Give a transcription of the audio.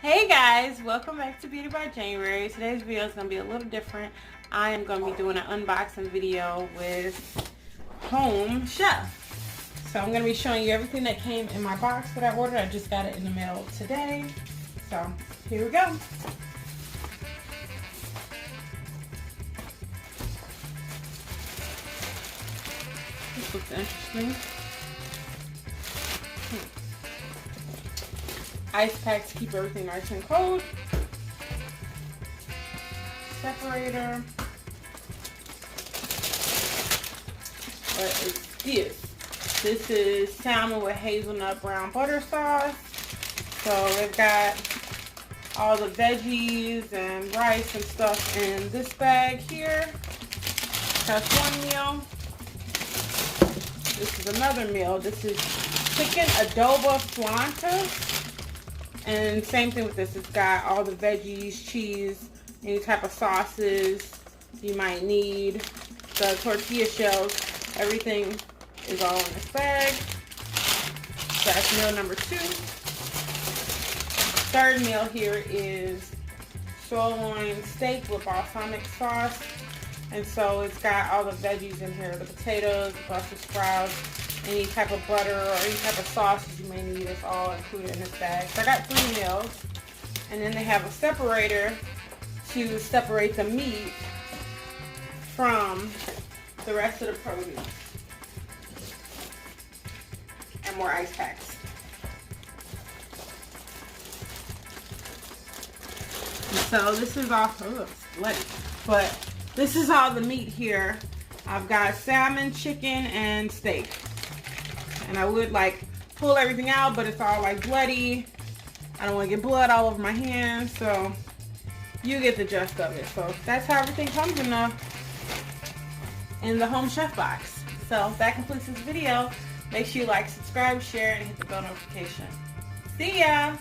Hey guys, welcome back to Beauty by January. Today's video is going to be a little different. I am going to be doing an unboxing video with Home Chef. So I'm going to be showing you everything that came in my box that I ordered. I just got it in the mail today. So here we go. This looks interesting. Ice pack to keep everything nice and cold. Separator. What is this? This is salmon with hazelnut brown butter sauce. So they've got all the veggies and rice and stuff in this bag here. That's one meal. This is another meal. This is chicken adobo flanca. And same thing with this. It's got all the veggies, cheese, any type of sauces you might need. The tortilla shells, everything is all in this bag. That's meal number 2. Third meal here is sirloin steak with balsamic sauce. And so it's got all the veggies in here. The potatoes, the Brussels sprouts, any type of butter or any type of sauces you may need is all included in this bag. So I got 3 meals. And then they have a separator to separate the meat from the rest of the produce. And more ice packs. So this is all, oh, it's bloody. But this is all the meat here. I've got salmon, chicken, and steak. And I would like pull everything out, but it's all like bloody. I don't want to get blood all over my hands, so you get the gist of it. So that's how everything comes in the Home Chef box. So that completes this video. Make sure you like, subscribe, share, and hit the bell notification. See ya!